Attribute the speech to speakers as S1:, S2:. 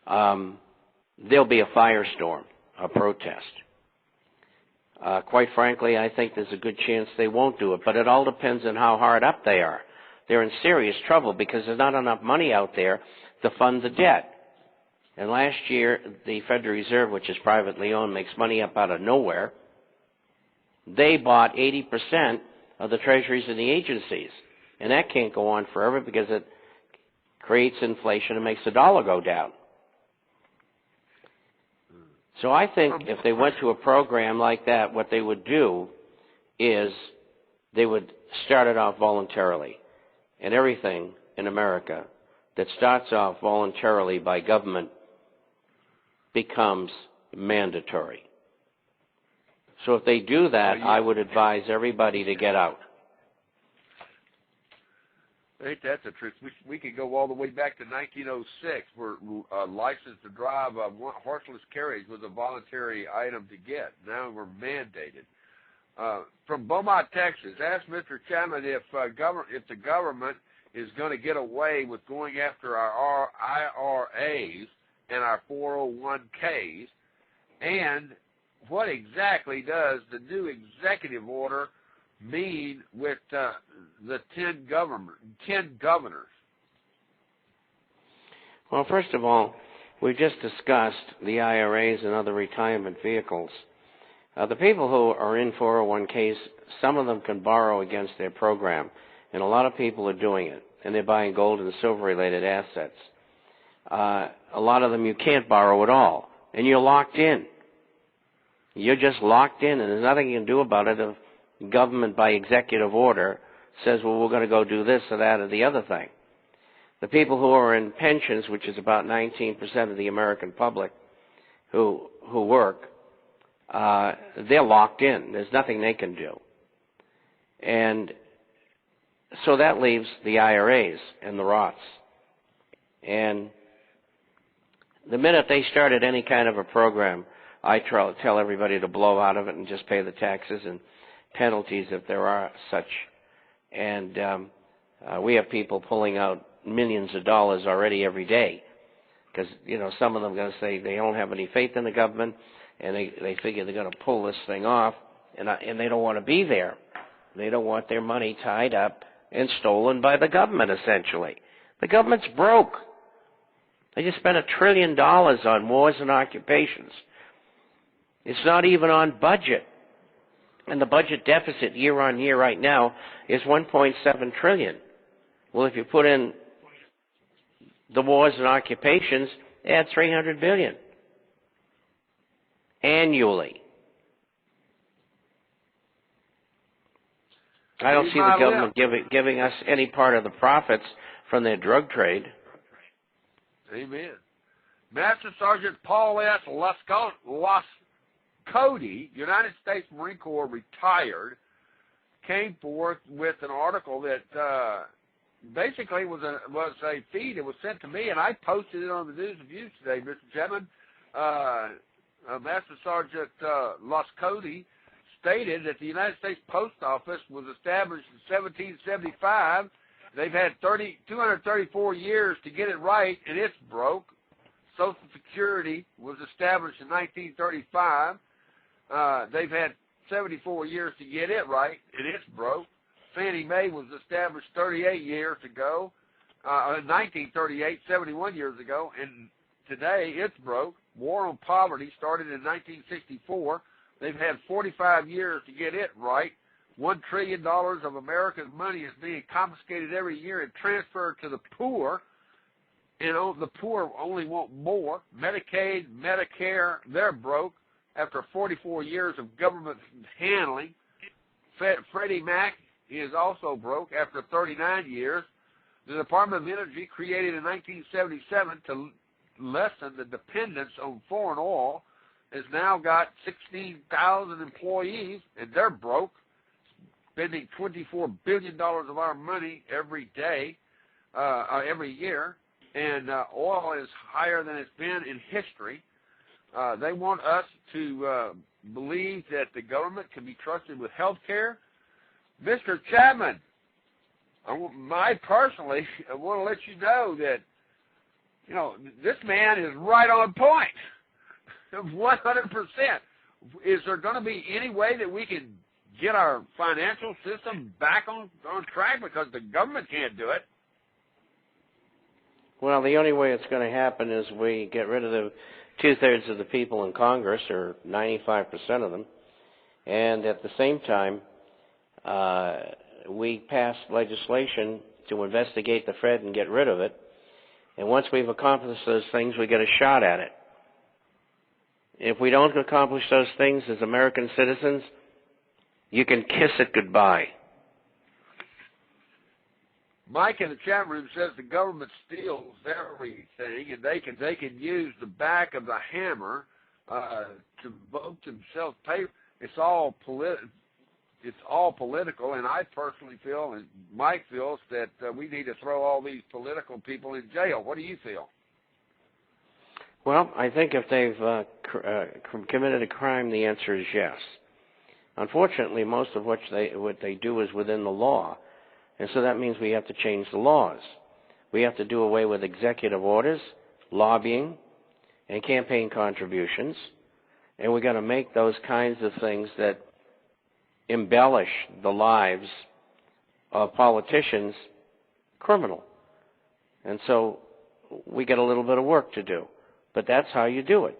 S1: there'll be a firestorm, a protest. Quite frankly, I think there's a good chance they won't do it, but it all depends on how hard up they are. They're in serious trouble because there's not enough money out there to fund the debt. And last year, the Federal Reserve, which is privately owned, makes money up out of nowhere. They bought 80% of the treasuries in the agencies. And that can't go on forever because it creates inflation and makes the dollar go down. So I think if they went to a program like that, what they would do is they would start it off voluntarily. And everything in America that starts off voluntarily by government becomes mandatory. So if they do that, I would advise everybody to get out.
S2: Ain't that the truth? We could go all the way back to 1906, where license to drive horseless carriage was a voluntary item to get. Now we're mandated. From Beaumont, Texas, ask Mr. Chapman if the government is going to get away with going after our IRAs and our 401ks, and what exactly does the new executive order mean with the 10 governors?
S1: Well, first of all, we just discussed the IRAs and other retirement vehicles. The people who are in 401ks, some of them can borrow against their program, and a lot of people are doing it, and they're buying gold and silver-related assets. A lot of them you can't borrow at all, and you're locked in. You're just locked in, and there's nothing you can do about it if the government, by executive order, says, well, we're going to go do this or that or the other thing. The people who are in pensions, which is about 19% of the American public who work, they're locked in. There's nothing they can do. And so that leaves the IRAs and the Roths. And the minute they started any kind of a program, I tell everybody to blow out of it and just pay the taxes and penalties if there are such. And we have people pulling out millions of dollars already every day because, you know, some of them are going to say they don't have any faith in the government and they figure they're going to pull this thing off, and they don't want to be there. They don't want their money tied up and stolen by the government, essentially. The government's broke. They just spent $1 trillion on wars and occupations. It's not even on budget. And the budget deficit year on year right now is $1.7 trillion. Well, if you put in the wars and occupations, add $300 billion annually. I don't see the government giving us any part of the profits from their drug trade.
S2: Amen. Master Sergeant Paul S. Cody, United States Marine Corps, retired, came forth with an article that basically was a feed. It was sent to me, and I posted it on the News of Views today, Mr. Chairman. Master Sergeant Cody stated that the United States Post Office was established in 1775. They've had 234 years to get it right, and it's broke. Social Security was established in 1935. They've had 74 years to get it right, and it's broke. Fannie Mae was established 38 years ago, in 1938, 71 years ago, and today it's broke. War on Poverty started in 1964. They've had 45 years to get it right. $1 trillion of America's money is being confiscated every year and transferred to the poor. And the poor only want more. Medicaid, Medicare, they're broke after 44 years of government handling. Freddie Mac is also broke after 39 years. The Department of Energy, created in 1977 to lessen the dependence on foreign oil, has now got 16,000 employees, and they're broke, spending $24 billion of our money every day, every year. And oil is higher than it's been in history. They want us to believe that the government can be trusted with health care. Mr. Chapman, I want to let you know that You know, this man is right on point, 100%. Is there going to be any way that we can get our financial system back on track, because the government can't do it?
S1: Well, the only way it's going to happen is we get rid of the two-thirds of the people in Congress, or 95% of them, and at the same time, we pass legislation to investigate the Fed and get rid of it. And once we've accomplished those things, we get a shot at it. If we don't accomplish those things as American citizens, you can kiss it goodbye.
S2: Mike in the chat room says the government steals everything, and they can use the back of the hammer to vote themselves pay. It's all political, and I personally feel, and Mike feels, that we need to throw all these political people in jail. What do you feel?
S1: Well, I think if they've committed a crime, the answer is yes. Unfortunately, most of what they do is within the law, and so that means we have to change the laws. We have to do away with executive orders, lobbying, and campaign contributions, and we've got to make those kinds of things that embellish the lives of politicians criminal. And so we get a little bit of work to do, but that's how you do it.